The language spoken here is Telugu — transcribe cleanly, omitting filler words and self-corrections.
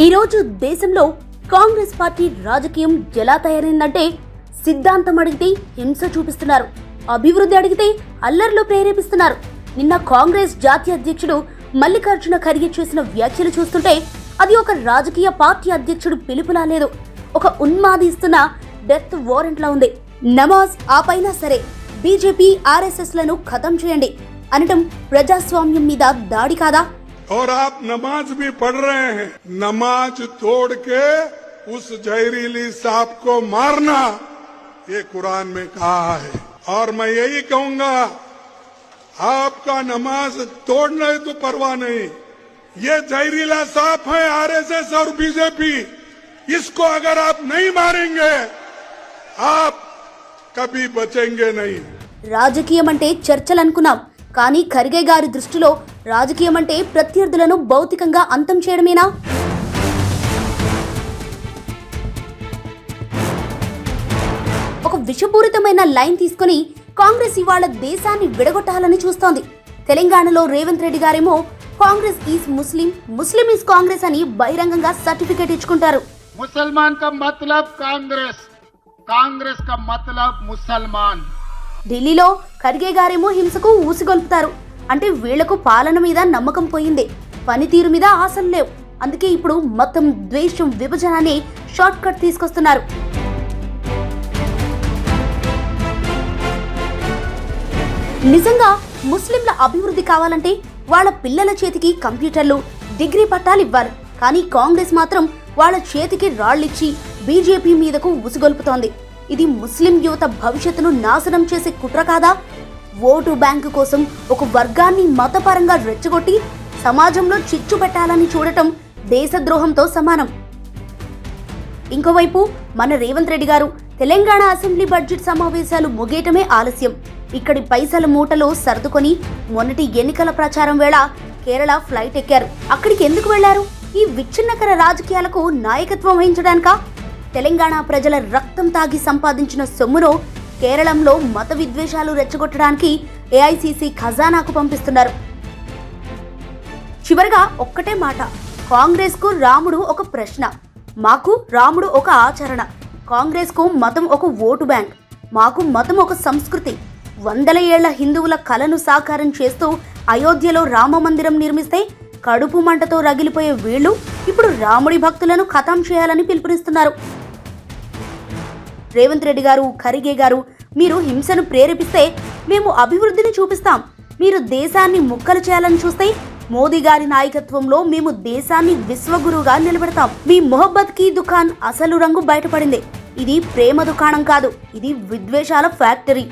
ఈ రోజు దేశంలో కాంగ్రెస్ పార్టీ రాజకీయం ఎలా తయారైందంటే సిద్ధాంతం అడిగితే హింస చూపిస్తున్నారు, అభివృద్ధి అడిగితే అల్లర్లు ప్రేరేపిస్తున్నారు. నిన్న కాంగ్రెస్ జాతీయ అధ్యక్షుడు మల్లికార్జున ఖర్గే చేసిన వ్యాఖ్యలు చూస్తుంటే అది ఒక రాజకీయ పార్టీ అధ్యక్షుడు పిలుపులా లేదు, ఒక ఉన్మాది ఇస్తున్న డెత్ వారెంట్లా ఉంది. నమాజ్ ఆపైనా సరే బీజేపీ ఆర్ఎస్ఎస్ లను ఖతం చేయండి అనటం ప్రజాస్వామ్యం మీద దాడి కాదా? और आप नमाज भी पढ़ रहे हैं, नमाज तोड़ के उस जहरीली सांप को मारना, ये कुरान में कहा है. और मैं यही कहूंगा, आपका नमाज तोड़ना है तो परवाह नहीं, ये जहरीला सांप है आरएसएस और बीजेपी, इसको अगर आप नहीं मारेंगे आप कभी बचेंगे नहीं. రాజకీయం అంటే చర్చలు అనుకున్నాం, కానీ ఖర్గే గారి దృష్టిలో రాజకీయం అంటే ప్రత్యర్థులను భౌతికంగా అంతం చేయడమేనా? ఒక విషపూరితమైన లైన్ తీసుకుని కాంగ్రెస్ ఇవాళ దేశాన్ని విడగొట్టాలని చూస్తోంది. తెలంగాణలో రేవంత్ రెడ్డి గారేమో Congress is Muslim, Muslim is Congress అని బహిరంగంగా సర్టిఫికేట్ ఇచ్చుకుంటారు. ముసల్మాన్ కా మతలబ్ కాంగ్రెస్, కాంగ్రెస్ కా మతలబ్ ముసల్మాన్. ఢిల్లీలో ఖర్గే గారేమో హింసకు ఊసిగొల్పుతారు. అంటే వీళ్లకు పాలన మీద నమ్మకం పోయింది, పనితీరు మీద ఆశలు లేవు. అందుకే ఇప్పుడు మొత్తం ద్వేషం, విభజనని షార్ట్ కట్ తీసుకొస్తున్నారు. నిజంగా ముస్లింల అభివృద్ధి కావాలంటే వాళ్ళ పిల్లల చేతికి కంప్యూటర్లు, డిగ్రీ పట్టాలు ఇవ్వాలి. కానీ కాంగ్రెస్ మాత్రం వాళ్ళ చేతికి రాళ్లిచ్చి బీజేపీ మీదకు ఉసిగొల్పుతోంది. ఇది ముస్లిం యువత భవిష్యత్తును నాశనం చేసే కుట్ర కాదా? ఓటు బ్యాంకు కోసం ఒక వర్గాన్ని మతపరంగా రెచ్చగొట్టి సమాజంలో చిచ్చు పెట్టాలని చూడటం దేశద్రోహంతో సమానం. ఇంకోవైపు మన రేవంత్ రెడ్డి గారు తెలంగాణ అసెంబ్లీ బడ్జెట్ సమావేశాలు ముగియటమే ఆలస్యం. ఇక్కడి పైసల మూటలో సర్దుకొని మొన్నటి ఎన్నికల ప్రచారం వేళ కేరళ ఫ్లైట్ ఎక్కారు. అక్కడికి ఎందుకు వెళ్లారు? ఈ విచ్ఛిన్నకర రాజకీయాలకు నాయకత్వం వహించడానికా? తెలంగాణ ప్రజల రక్తం తాగి సంపాదించిన సొమ్మును కేరళంలో మత విద్వేషాలు రెచ్చగొట్టడానికి ఏఐసీసీ ఖజానాకు పంపిస్తున్నారు. చివరగా ఒక్కటే మాట, కాంగ్రెస్ కు రాముడు ఒక ప్రశ్న, మాకు రాముడు ఒక ఆచరణ. కాంగ్రెస్ కు మతం ఒక ఓటు బ్యాంక్, మాకు మతం ఒక సంస్కృతి. 100 ఏళ్ల హిందువుల కలను సాకారం చేస్తూ అయోధ్యలో రామ మందిరం నిర్మిస్తే కడుపు మంటతో రగిలిపోయే వీళ్లు ఇప్పుడు రాముడి భక్తులను ఖతం చేయాలని పిలుపునిస్తున్నారు. రేవంత్ రెడ్డి గారు, ఖర్గే గారు, మీరు హింసను ప్రేరేపిస్తే మేము అభివృద్ధిని చూపిస్తాం. మీరు దేశాన్ని ముక్కలు చేయాలని చూస్తే మోదీ గారి నాయకత్వంలో మేము దేశాన్ని విశ్వగురువుగా నిలబెడతాం. మీ మొహబ్బత్ కీ దుకాన్ అసలు రంగు బయటపడింది. ఇది ప్రేమ దుకాణం కాదు, ఇది విద్వేషాల ఫ్యాక్టరీ.